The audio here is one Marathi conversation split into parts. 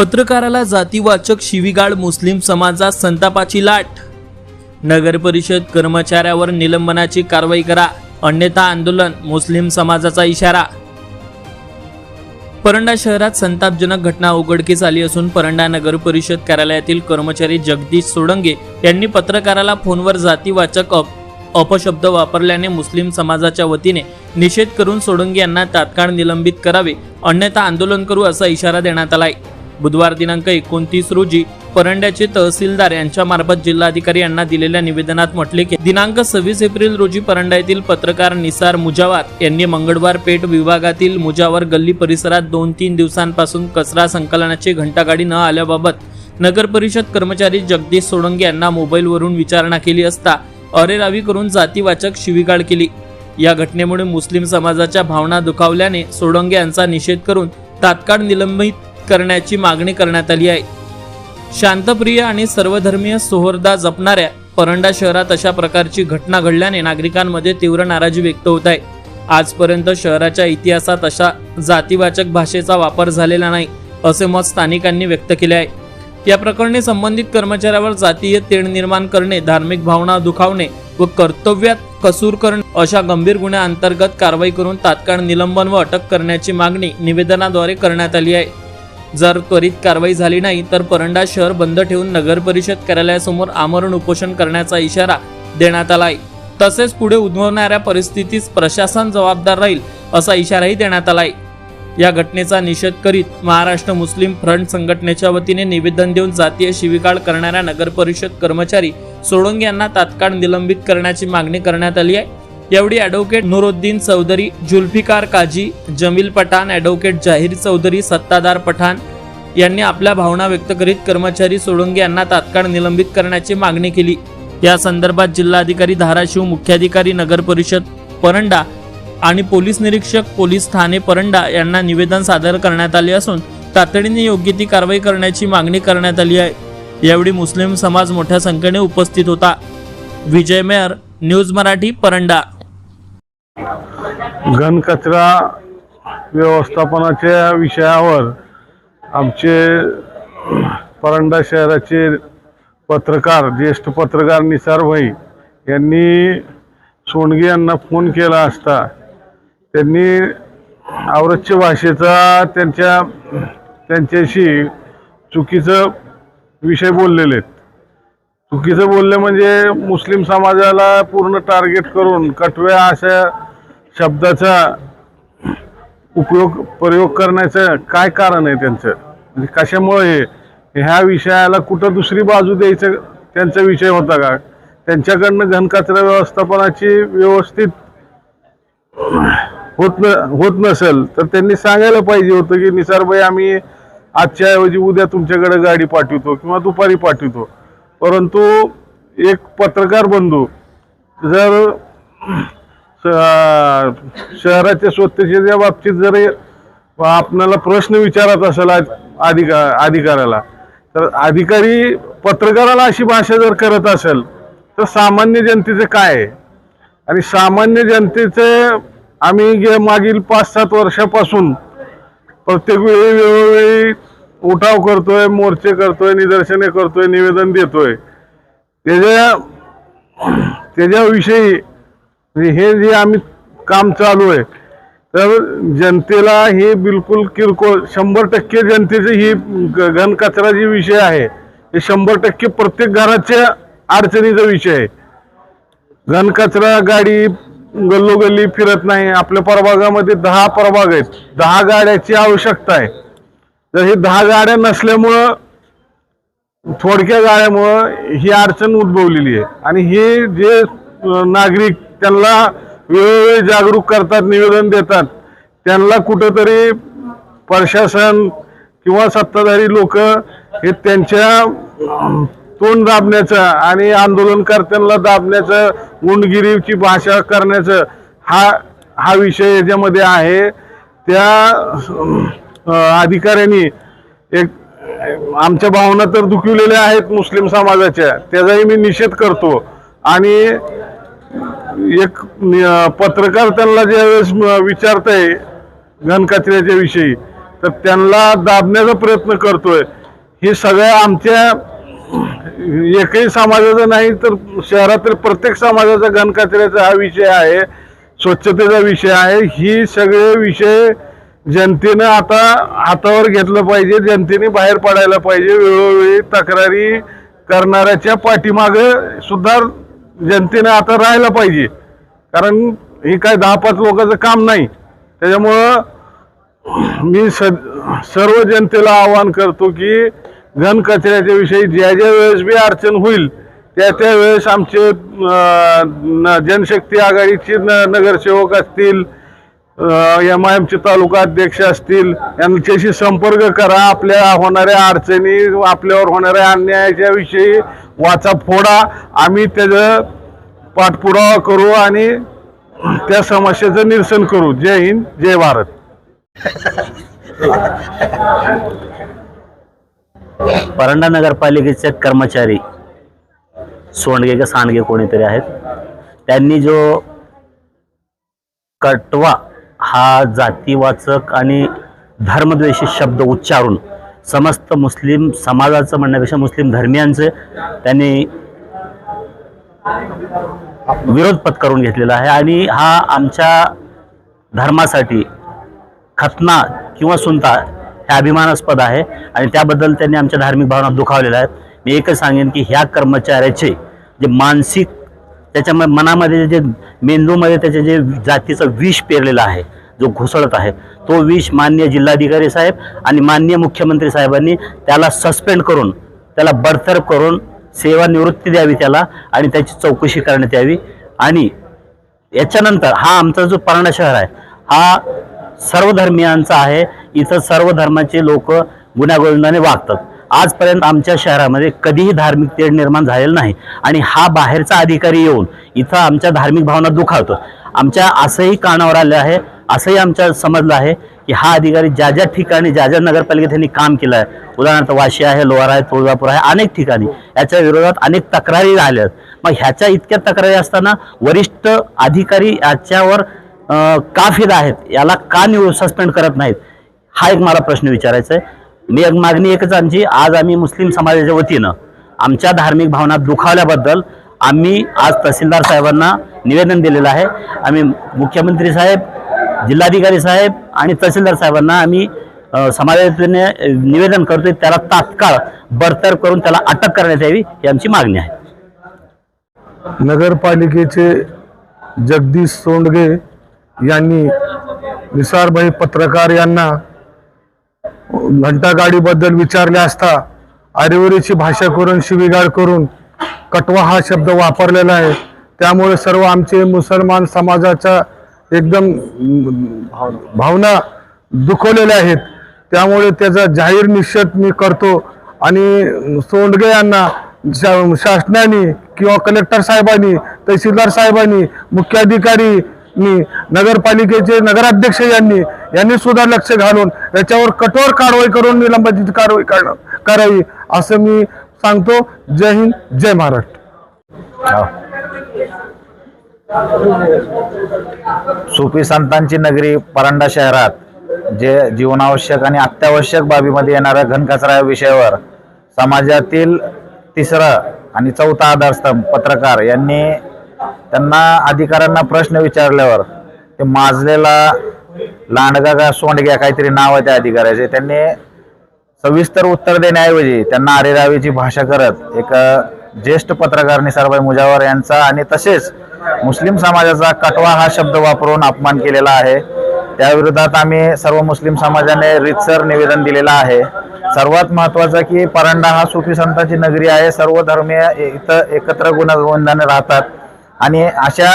पत्रकाराला जातीवाचक शिवीगाळ, मुस्लिम समाजात संतापाची लाट। नगर परिषद कर्मचाऱ्यावर निलंबनाची कारवाई करा, अन्यथा आंदोलन, मुस्लिम समाजाचा इशारा। परंडा शहरात संतापजनक घटना उघडकीस आली असून परंडा नगर परिषद कार्यालयातील कर्मचारी जगदीश सोडंगे यांनी पत्रकाराला फोनवर जातीवाचक अपशब्द वापरल्याने मुस्लिम समाजाच्या वतीने निषेध करून सोडंगे यांना तात्काळ निलंबित करावे, अन्यथा आंदोलन करू असा इशारा देण्यात आलाय। बुधवार दिनांक 29 रोजी परंड्याचे तहसीलदार यांच्या मार्फत जिल्हाधिकारी यांना दिलेल्या निवेदनात म्हटले की दिनांक 26 एप्रिल रोजी परंडा येथील पत्रकार निसार मुजावर यांनी मंगळवार पेठ विभागातील मुजावर गल्ली परिसरात 2-3 दिवसांपासून कचरा संकलनाची घंटागाडी न आल्याबाबत नगर परिषद कर्मचारी जगदीश सोडंगे यांना मोबाईलवरून विचारणा केली असता अरेरावी करून जातीवाचक शिवीगाळ केली। या घटनेमुळे मुस्लिम समाजाच्या भावना दुखावल्याने सोडंगे यांचा निषेध करून तात्काळ निलंबित करण्याची मागणी करण्यात आली आहे। शांतप्रिय आणि सर्वधर्मीय सौहार्द जपणाऱ्या परंडा शहरात अशा प्रकारची घटना घडल्याने नागरिकांमध्ये तीव्र नाराजी व्यक्त होत आहे। आजपर्यंत शहराच्या इतिहासात अशा जातीवाचक भाषेचा वापर झालेला नाही असे मत स्थानिकांनी व्यक्त केले आहे। या प्रकरणी संबंधित कर्मचाऱ्यावर जातीय तेढ निर्माण करणे, धार्मिक भावना दुखावणे व कर्तव्यात कसूर करणे अशा गंभीर गुन्ह्यांतर्गत कारवाई करून तात्काळ निलंबन व अटक करण्याची मागणी निवेदनाद्वारे करण्यात आली आहे। जर त्वरित कारवाई झाली नाही तर परंडा शहर बंद ठेवून नगर परिषद कार्यालयासमोर आमरण उपोषण करण्याचा इशारा देण्यात आला आहे। तसेच पुढे उद्भवणाऱ्या परिस्थितीस प्रशासन जबाबदार राहील असा इशाराही देण्यात आला आहे। या घटनेचा निषेध करीत महाराष्ट्र मुस्लिम फ्रंट संघटनेच्या वतीने निवेदन देऊन जातीय शिवीगाळ करणाऱ्या नगर परिषद कर्मचारी सोडंगे यांना तात्काळ निलंबित करण्याची मागणी करण्यात आली आहे। यावेळी ॲडव्होकेट नूरुद्दीन चौधरी, जुल्फिकार काजी, जमील पठाण, ॲडव्होकेट जाहीर चौधरी, सत्तादार पठाण यांनी आपल्या भावना व्यक्त करीत कर्मचारी सोडंगे यांना तात्काळ निलंबित करण्याची मागणी केली। या संदर्भात जिल्हाधिकारी धाराशिव, मुख्याधिकारी नगर परिषद परंडा आणि पोलीस निरीक्षक पोलीस ठाणे परंडा यांना निवेदन सादर करण्यात आले असून तातडीने योग्य ती कारवाई करण्याची मागणी करण्यात आली आहे। यावेळी मुस्लिम समाज मोठ्या संख्येने उपस्थित होता। विजय मेहर, न्यूज मराठी, परंडा। घनकचरा व्यवस्थापनाच्या विषयावर आमचे परंडा शहराचे पत्रकार, ज्येष्ठ पत्रकार निसार भाई यांनी सोंडगे यांना फोन केला असता त्यांनी औरच्य भाषेचा त्यांच्याशी चुकीचं विषय बोललेले आहेत। चुकीचं बोलले म्हणजे मुस्लिम समाजाला पूर्ण टार्गेट करून कटव्या अशा शब्दाचा प्रयोग करण्याचं काय कारण आहे त्यांचं, म्हणजे कशामुळे ह्या विषयाला कुठं दुसरी बाजू द्यायचं त्यांचा विषय होता का? त्यांच्याकडनं घनकचरा व्यवस्थापनाची व्यवस्थित होत नसेल तर त्यांनी सांगायला पाहिजे होतं की निसारबाई आम्ही आजच्या ऐवजी उद्या तुमच्याकडे गाडी पाठवतो किंवा दुपारी पाठवतो। परंतु एक पत्रकार बंधू जर शहराच्या स्वच्छतेच्या बाबतीत जर आपल्याला प्रश्न विचारत असेल अधिकाऱ्याला, तर अधिकारी पत्रकाराला अशी भाषा जर करत असेल तर सामान्य जनतेचं काय आहे? आणि सामान्य जनतेचं आम्ही मागील 5-7 वर्षापासून प्रत्येक वेळी वेळोवेळी उठाव करतोय, मोर्चे करतोय, निदर्शने करतोय, निवेदन देतोय। त्याच्याविषयी हे जे आम्ही काम चालू आहे तर जनतेला हे बिलकुल किरकोळ 100% जनतेचे ही घनकचरा जी विषय आहे हे 100% प्रत्येक घराच्या अडचणीचा विषय आहे। घनकचरा गाडी गल्लोगल्ली फिरत नाही। आपल्या प्रभागामध्ये 10 प्रभाग आहेत, 10 गाड्याची आवश्यकता आहे। तर हे 10 गाड्या नसल्यामुळं, थोडक्या गाड्यामुळं ही अडचण उद्भवलेली आहे। आणि हे जे नागरिक त्यांना वेळोवेळी जागरूक करतात, निवेदन देतात, त्यांना कुठंतरी प्रशासन किंवा सत्ताधारी लोक हे त्यांच्या तोंड दाबण्याचं आणि आंदोलनकर्त्यांना दाबण्याचं, गुंडगिरीची भाषा करण्याचं हा विषय याच्यामध्ये आहे। त्या अधिकाऱ्यांनी आमच्या भावना तर दुखवलेल्या आहेत मुस्लिम समाजाच्या, त्याचाही मी निषेध करतो। आणि एक पत्रकार त्यांना ज्यावेळेस विचारतंय घनकचऱ्याच्या विषयी तर त्यांना दाबण्याचा प्रयत्न करतोय. हे सगळ्या आमच्या एकही समाजाचा नाही तर शहरातील प्रत्येक समाजाचा घनकचऱ्याचा हा विषय आहे, स्वच्छतेचा विषय आहे. ही सगळे विषय जनतेनं आता हातावर घेतलं पाहिजे, जनतेने बाहेर पडायला पाहिजे. वेळोवेळी तक्रारी करणाऱ्याच्या पाठीमागे सुद्धा जनतेने आता राहायला पाहिजे, कारण हे काय 10-5 लोकांचं काम नाही. त्याच्यामुळं मी सर्व जनतेला आवाहन करतो की घनकचऱ्याच्या विषयी ज्या ज्या वेळेस बी अडचण होईल त्या वेळेस आमचे जनशक्ती आघाडीचे नगरसेवक असतील, MIMचे तालुका अध्यक्ष असतील, यांच्याशी संपर्क करा. आपल्या होणाऱ्या अडचणी, आपल्यावर होणाऱ्या अन्यायाच्या विषयी वाचा फोडा. आम्ही त्याचं पाठपुरावा करू आणि त्या समस्येचं निरसन करू. जय हिंद, जय भारत. परंडा नगरपालिकेचे कर्मचारी सोंडगे का सांडगे कोणीतरी आहेत, त्यांनी जो कटवा हा जातीवाचक आणि धर्मद्वेषी शब्द उच्चारून समस्त मुस्लिम समाजाचं म्हणण्यापेक्षा मुस्लिम धर्मियांचे त्यांनी विरोध पत्करून घेतलेला आहे. आणि हा आमच्या धर्मासाठी खतना किंवा सुनता हे अभिमानास्पद आहे आणि त्याबद्दल त्यांनी आमच्या धार्मिक भावना दुखावलेल्या आहेत. मी एकच सांगेन की ह्या कर्मचाऱ्याचे जे मानसिक त्याच्या मनामध्ये जे मेंदूमध्ये त्याचे जे जातीचं विष पेरलेलं आहे, जो घुसळत आहे, तो विष माननीय जिल्हाधिकारी साहेब आणि माननीय मुख्यमंत्री साहेबांनी त्याला सस्पेंड करून त्याला बडतर्फ करून सेवानिवृत्ती द्यावी त्याला आणि त्याची चौकशी करण्यात यावी. आणि याच्यानंतर हा आमचा जो परंडा शहर आहे हा सर्व धर्मियांचा आहे. इथं सर्व धर्माचे लोक गुण्यागोविंदाने वागतात. आजपर्यंत आमच्या शहरामध्ये कधीही धार्मिक तेढ निर्माण झालेलं नाही आणि हा बाहेरचा अधिकारी येऊन इथं आमच्या धार्मिक भावना दुखावतो. आमच्या असंही कानावर आलं आहे, असंही आमच्या समजलं आहे की हा अधिकारी ज्या ज्या ठिकाणी ज्या ज्या नगरपालिकेत त्यांनी काम केलं आहे, उदाहरणार्थ वाशी आहे, लोहारा आहे, तुळजापूर आहे, अनेक ठिकाणी याच्या विरोधात अनेक तक्रारी राहिल्या आहेत. मग ह्याच्या इतक्या तक्रारी असताना वरिष्ठ अधिकारी याच्यावर का फिदा आहेत, याला का सस्पेंड करत नाहीत, हा एक मला प्रश्न विचारायचा आहे. मी एक मागणी एकच आमची, आज आम्ही मुस्लिम समाजाच्या वतीनं आमच्या धार्मिक भावना दुखावल्याबद्दल आम्ही आज तहसीलदार साहेबांना निवेदन दिलेलं आहे. आम्ही मुख्यमंत्री साहेब, जिल्हाधिकारी साहेब आणि तहसीलदार साहेबांना आम्ही समाजाने निवेदन करतोय, त्याला तात्काळ बडतर्फ करून त्याला अटक करण्यात यावी ही आमची मागणी आहे. नगरपालिकेचे जगदीश सोंडगे यांनी निसारभाई पत्रकार यांना घंटागाडीबद्दल विचारले असता आरेवरीची भाषा करून शिवीगाळ करून कटवा हा शब्द वापरलेला आहे. त्यामुळे सर्व आमचे मुसलमान समाजाच्या एकदम भावना दुखवलेल्या आहेत. त्यामुळे त्याचा जाहीर निषेध मी करतो आणि सोंडगे यांना शासनाने किंवा कलेक्टर साहेबांनी, तहसीलदार साहेबांनी, मुख्याधिकारी नगरपालिकेचे नगराध्यक्ष यांनी सुद्धा लक्ष घालून याच्यावर कठोर कारवाई करून निलंबित कारवाई करावी असं मी सांगतो. जय हिंद, जय महाराष्ट्र. सुफी संतांची नगरी परंडा शहरात जे जीवनावश्यक आणि अत्यावश्यक बाबीमध्ये येणाऱ्या घनकचरा या विषयावर समाजातील तिसरा आणि चौथा आधारस्तंभ पत्रकार यांनी त्यांना अधिकाऱ्यांना प्रश्न विचारल्यावर ते माजलेला लांडगा का सोंडग्या काहीतरी नाव आहे त्या अधिकाऱ्याचे, त्यांनी सविस्तर उत्तर देण्याऐवजी त्यांना आरेरावीची भाषा करत एक ज्येष्ठ पत्रकार निसारभाई मुजावर यांचा आणि तसेच मुस्लिम समाजाचा कटवा हा शब्द वापरून अपमान केलेला आहे. त्याविरोधात आम्ही सर्व मुस्लिम समाजाने रीतसर निवेदन दिलेलं आहे. सर्वात महत्त्वाचं की परंडा हा सुफी संतांची नगरी आहे. सर्व धर्मीय इथं एकत्र गुण्यागोविंदाने राहतात आणि अशा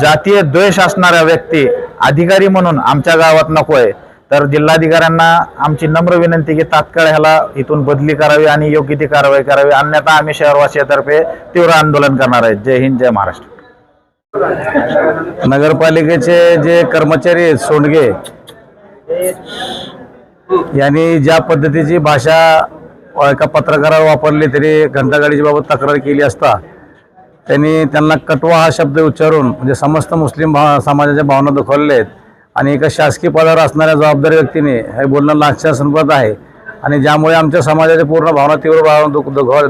जातीय द्वेष असणाऱ्या व्यक्ती अधिकारी म्हणून आमच्या गावात नकोय. तर जिल्हाधिकाऱ्यांना आमची नम्र विनंती की तात्काळ ह्याला इथून बदली करावी आणि योग्य ती कारवाई करावी, अन्यथा आम्ही शहरवासियातर्फे तीव्र आंदोलन करणार आहेत. जय हिंद, जय महाराष्ट्र. नगरपालिकेचे जे कर्मचारी आहेत सोंडगे यांनी ज्या पद्धतीची भाषा एका पत्रकारावर वापरली, तरी घंटागाडीची बाबत तक्रार केली असता त्यांना कटवा हा शब्द उच्चारून म्हणजे समस्त मुस्लिम समाजाच्या भावना दुखावलेल्या आहेत. आणि एका शासकीय पदावर असणाऱ्या जबाबदारी व्यक्तीने हे बोलणं लाक्षास्पद आहे आणि ज्यामुळे आमच्या समाजाच्या पूर्ण भावना तीव्र भावना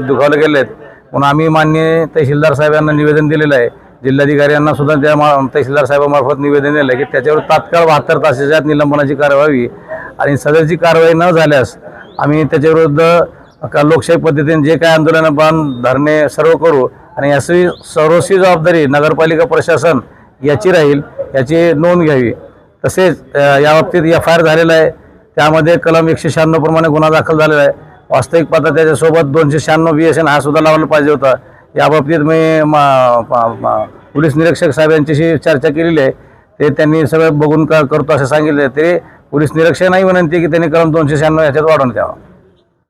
दुखावल्या गेल्या आहेत. म्हणून आम्ही माननीय तहसीलदार साहेबांना निवेदन दिलेलं आहे. जिल्हाधिकारी यांना सुद्धा त्या तहसीलदार साहेबांमार्फत निवेदन दिलं आहे की त्याच्यावर तात्काळ 72 तासाच्या आत निलंबनाची कारवाई व्हावी आणि सदरची कारवाई न झाल्यास आम्ही त्याच्याविरुद्ध लोकशाही पद्धतीने जे काय आंदोलन बंद धरणे सर्व करू आणि याची सर्वस्वी जबाबदारी नगरपालिका प्रशासन याची राहील, याची नोंद घ्यावी. तसेच याबाबतीत FIR झालेला आहे. त्यामध्ये कलम 196 प्रमाणे गुन्हा दाखल झालेला आहे. वास्तविक पाहता त्याच्यासोबत 296 BSN हा सुद्धा लावला पाहिजे होता. याबाबतीत मी पोलीस निरीक्षक साहेब यांच्याशी चर्चा केलेली आहे. ते त्यांनी सगळं बघून करतो असं सांगितलं. ते पोलीस निरीक्षक नाही विनंती की त्यांनी कलम 296 याच्यात वाढवून द्यावा.